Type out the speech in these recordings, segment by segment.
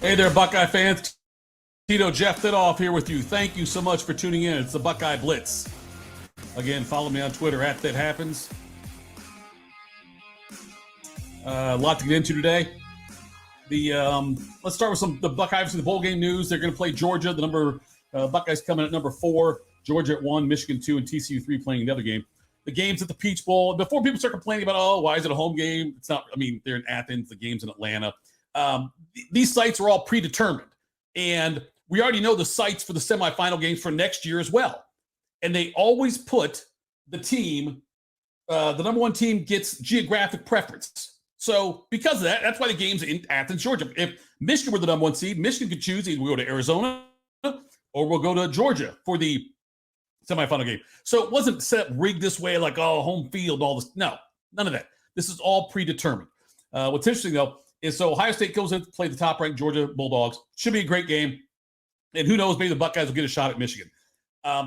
Hey there, Buckeye fans. Tito Jeff Thidoff here with you. Thank you so much for tuning in. It's the Buckeye Blitz. Again, follow me on Twitter at ThatHappens. A lot to get into today. Let's start with the Buckeyes in the bowl game news. They're going to play Georgia. Buckeyes coming at number 4, Georgia at 1, Michigan 2, and TCU 3 playing the other game. The game's at the Peach Bowl. Before people start complaining about, why is it a home game? It's not. I mean, they're in Athens. The game's in Atlanta. These sites are all predetermined. And we already know the sites for the semifinal games for next year as well. And they always put the team, the number 1 team gets geographic preference. So because of that, that's why the game's in Athens, Georgia. If Michigan were the number 1 seed, Michigan could choose either we'll go to Arizona or we'll go to Georgia for the semifinal game. So it wasn't rigged this way like, home field, all this. No, none of that. This is all predetermined. What's interesting, though, is so Ohio State goes in to play the top-ranked Georgia Bulldogs. Should be a great game. And who knows, maybe the Buckeyes will get a shot at Michigan.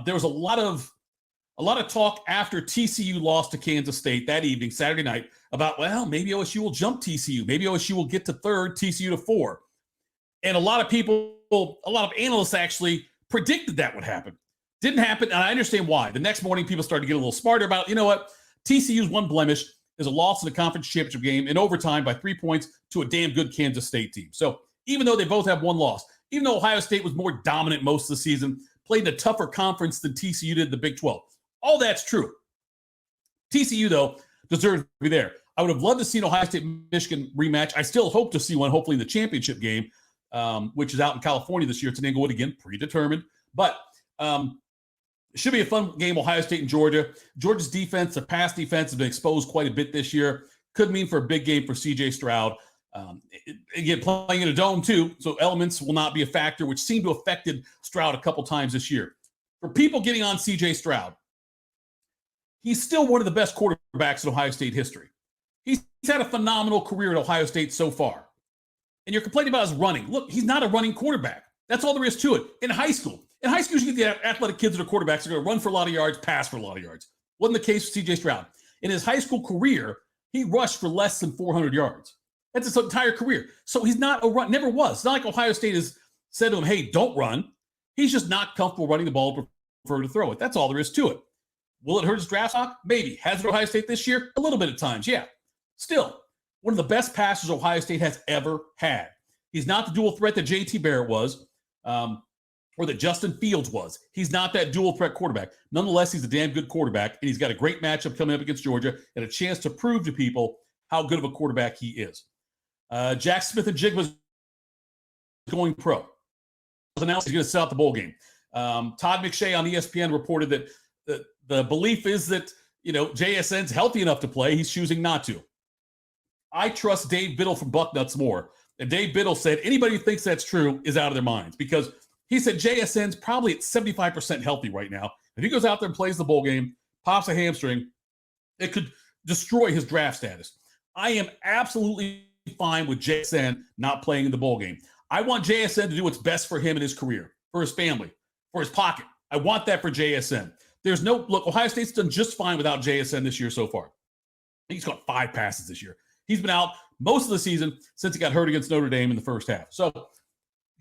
There was a lot of talk after TCU lost to Kansas State that evening, Saturday night, about, maybe OSU will jump TCU. Maybe OSU will get to 3rd, TCU to 4. And a lot of analysts actually predicted that would happen. Didn't happen, and I understand why. The next morning, people started to get a little smarter about, TCU's one blemish is a loss in the conference championship game in overtime by 3 points to a damn good Kansas State team. So even though they both have one loss, even though Ohio State was more dominant most of the season, played in a tougher conference than TCU did in the Big 12. All that's true. TCU, though, deserves to be there. I would have loved to see an Ohio State-Michigan rematch. I still hope to see one, hopefully, in the championship game, which is out in California this year. It's in Inglewood again, predetermined. But it should be a fun game, Ohio State and Georgia. Georgia's defense, the pass defense, has been exposed quite a bit this year. Could mean for a big game for C.J. Stroud. Again, playing in a dome, too, so elements will not be a factor, which seemed to have affected Stroud a couple times this year. For people getting on C.J. Stroud, he's still one of the best quarterbacks in Ohio State history. He's had a phenomenal career at Ohio State so far. And you're complaining about his running. Look, he's not a running quarterback. That's all there is to it. In high school, you get the athletic kids that are quarterbacks. They're going to run for a lot of yards, pass for a lot of yards. Wasn't the case with C.J. Stroud. In his high school career, he rushed for less than 400 yards. That's his entire career. So he's not a run, never was. It's not like Ohio State has said to him, hey, don't run. He's just not comfortable running the ball, prefer to throw it. That's all there is to it. Will it hurt his draft stock? Maybe. Has it Ohio State this year? A little bit at times, yeah. Still, one of the best passers Ohio State has ever had. He's not the dual threat that J.T. Barrett was, or that Justin Fields was. He's not that dual threat quarterback. Nonetheless, he's a damn good quarterback, and he's got a great matchup coming up against Georgia and a chance to prove to people how good of a quarterback he is. Jaxson Smith-Njigba is going pro. It was announced he's going to sell out the bowl game. Todd McShay on ESPN reported that the belief is that, JSN's healthy enough to play. He's choosing not to. I trust Dave Biddle from Bucknuts more. And Dave Biddle said anybody who thinks that's true is out of their minds, because he said JSN's probably at 75% healthy right now. If he goes out there and plays the bowl game, pops a hamstring, it could destroy his draft status. I am absolutely fine with JSN not playing in the bowl game. I want JSN to do what's best for him in his career, for his family, for his pocket. I want that for JSN. Ohio State's done just fine without JSN this year so far. I think he's got 5 passes this year. He's been out most of the season since he got hurt against Notre Dame in the first half. So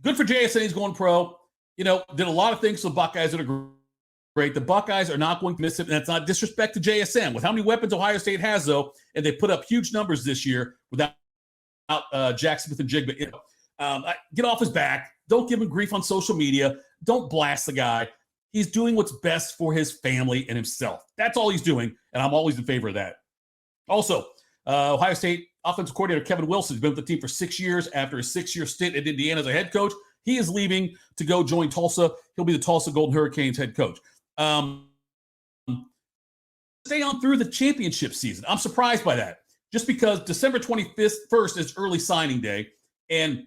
good for JSN. He's going pro. Did a lot of things for the Buckeyes that are great. The Buckeyes are not going to miss it, and that's not disrespect to JSN. With how many weapons Ohio State has, though, and they put up huge numbers this year without Jaxson Smith-Njigba. Get off his back. Don't give him grief on social media. Don't blast the guy. He's doing what's best for his family and himself. That's all he's doing, and I'm always in favor of that. Also, Ohio State offensive coordinator Kevin Wilson has been with the team for 6 years after a 6-year stint at Indiana as a head coach. He is leaving to go join Tulsa. He'll be the Tulsa Golden Hurricanes head coach. Stay on through the championship season. I'm surprised by that, just because December 21st is early signing day, and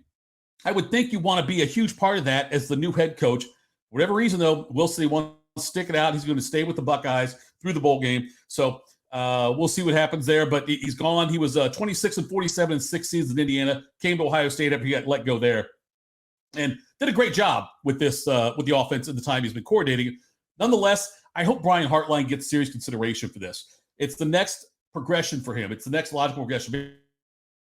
I would think you want to be a huge part of that as the new head coach. For whatever reason, though, Wilson wants to stick it out. He's going to stay with the Buckeyes through the bowl game. So we'll see what happens there. But he's gone. He was 26-47 in 6 seasons in Indiana. Came to Ohio State after he got let go there, and did a great job with this with the offense in the time he's been coordinating. Nonetheless, I hope Brian Hartline gets serious consideration for this. It's the next progression for him. It's the next logical progression.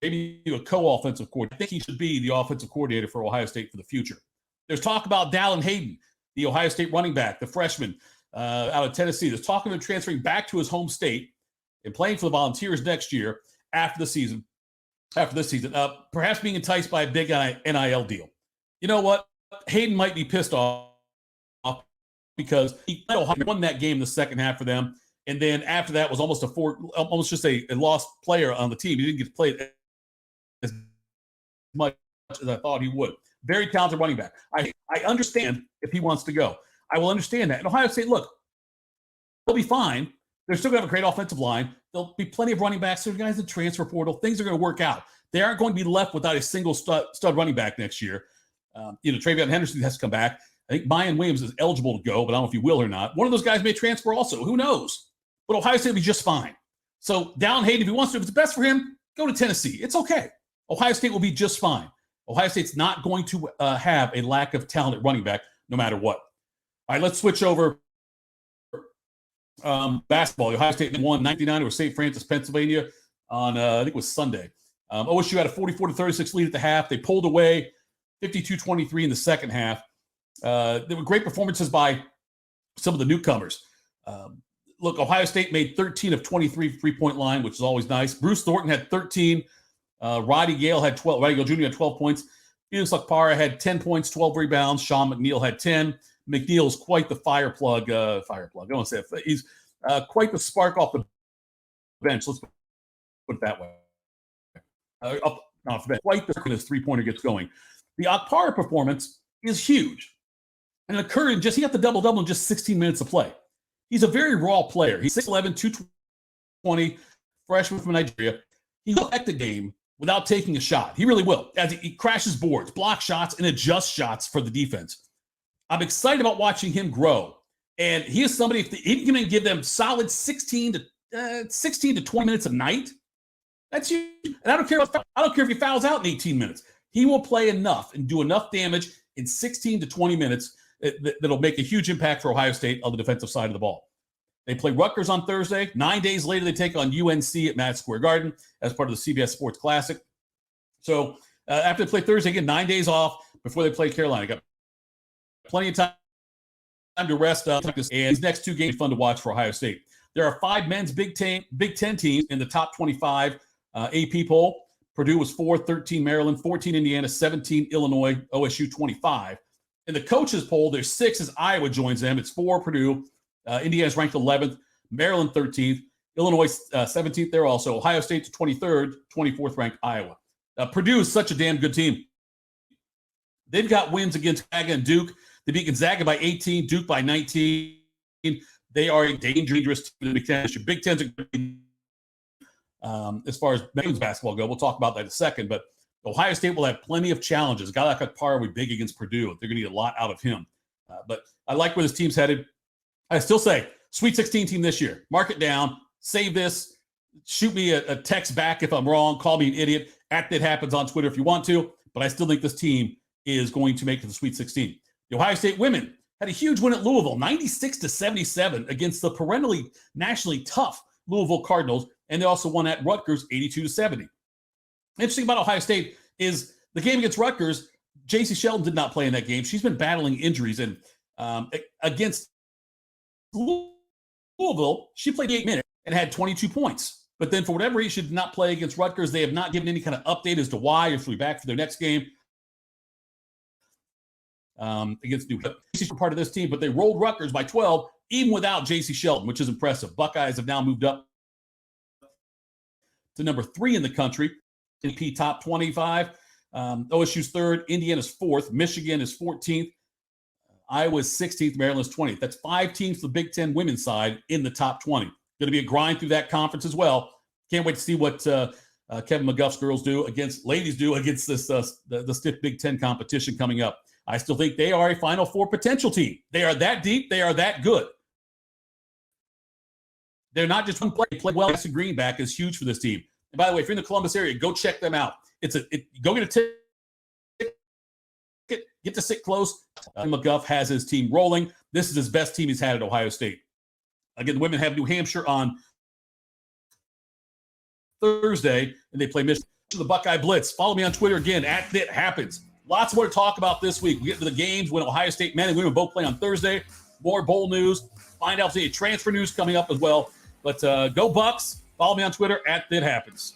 maybe a co-offensive coordinator. I think he should be the offensive coordinator for Ohio State for the future. There's talk about Dallin Hayden, the Ohio State running back, the freshman out of Tennessee. There's talk of him transferring back to his home state and playing for the Volunteers next year after this season, perhaps being enticed by a big NIL deal. You know what? Hayden might be pissed off because he won that game in the second half for them. And then after that was almost a lost player on the team. He didn't get to play as much as I thought he would. Very talented running back. I understand if he wants to go. I will understand that. And Ohio State, look, they'll be fine. They're still going to have a great offensive line. There'll be plenty of running backs. There's guys in the transfer portal. Things are going to work out. They aren't going to be left without a single stud running back next year. Travion Henderson has to come back. I think Mayan Williams is eligible to go, but I don't know if he will or not. One of those guys may transfer also. Who knows? But Ohio State will be just fine. So Dallin Hayden, if he wants to, if it's best for him, go to Tennessee. It's okay. Ohio State will be just fine. Ohio State's not going to have a lack of talent at running back no matter what. All right, let's switch over basketball. Ohio State won 99 over St. Francis, Pennsylvania on, I think it was Sunday. OSU had a 44-36 lead at the half. They pulled away 52-23 in the second half. There were great performances by some of the newcomers. Look, Ohio State made 13 of 23 3-point line, which is always nice. Bruce Thornton had 13. Roddy Gale had 12. Roddy Gale Jr. had 12 points. Felix Lakpara had 10 points, 12 rebounds. Sean McNeil had 10. McNeil is quite the fire plug. I don't want to say it. He's quite the spark off the bench. Let's put it that way. Off the bench. Quite the his three-pointer gets going. The Akpara performance is huge. And it occurred he got the double-double in just 16 minutes of play. He's a very raw player. He's 6'11", 220, freshman from Nigeria. He will affect the game without taking a shot. He really will. As he crashes boards, blocks shots, and adjusts shots for the defense. I'm excited about watching him grow. And he is somebody, if he can give them solid 16 to 20 minutes a night, that's huge. And I don't care if he fouls out in 18 minutes. He will play enough and do enough damage in 16 to 20 minutes that'll make a huge impact for Ohio State on the defensive side of the ball. They play Rutgers on Thursday. 9 days later, they take on UNC at Madison Square Garden as part of the CBS Sports Classic. So after they play Thursday, again, 9 days off before they play Carolina. Got plenty of time to rest up. And these next two games are fun to watch for Ohio State. There are 5 men's Big Ten teams in the top 25 AP poll. Purdue was 4, 13 Maryland, 14 Indiana, 17 Illinois, OSU 25. In the coaches poll, there's 6 as Iowa joins them. It's 4 Purdue. Indiana's ranked 11th, Maryland 13th, Illinois 17th there also, Ohio State to 23rd, 24th ranked Iowa. Purdue is such a damn good team. They've got wins against Gonzaga and Duke. They beat Gonzaga by 18, Duke by 19. They are a dangerous team in the Big Ten. Big Ten's a good team. As far as men's basketball go, we'll talk about that in a second, but Ohio State will have plenty of challenges. A guy like Akpara will be big against Purdue. They're going to get a lot out of him. But I like where this team's headed. I still say Sweet 16 team this year. Mark it down. Save this. Shoot me a text back if I'm wrong. Call me an idiot. That happens on Twitter if you want to. But I still think this team is going to make it to the Sweet 16. The Ohio State women had a huge win at Louisville, 96-77 against the perennially nationally tough Louisville Cardinals. And they also won at Rutgers, 82-70. Interesting about Ohio State is the game against Rutgers, J.C. Sheldon did not play in that game. She's been battling injuries. And against Louisville, she played 8 minutes and had 22 points. But then for whatever reason, she did not play against Rutgers. They have not given any kind of update as to why, if she'll be back for their next game against New York. She's part of this team, but they rolled Rutgers by 12, even without J.C. Sheldon, which is impressive. Buckeyes have now moved up to number 3 in the country. AP top 25. OSU's 3rd. Indiana's 4th. Michigan is 14th. Iowa's 16th, Maryland's 20th. That's 5 teams for the Big Ten women's side in the top 20. Going to be a grind through that conference as well. Can't wait to see what Kevin McGuff's girls do against this the stiff Big Ten competition coming up. I still think they are a Final Four potential team. They are that deep. They are that good. They're not just one play. They play well. Jackson Greenback is huge for this team. And by the way, if you're in the Columbus area, go check them out. Go get a ticket. Get to sit close. McGuff has his team rolling. This is his best team he's had at Ohio State. Again, the women have New Hampshire on Thursday, and they play Michigan. to the Buckeye Blitz. Follow me on Twitter again, @ThatHappens. Lots more to talk about this week. We get to the games when Ohio State men and women both play on Thursday. More bowl news. Find out if there's any transfer news coming up as well. But go Bucks. Follow me on Twitter @ThatHappens.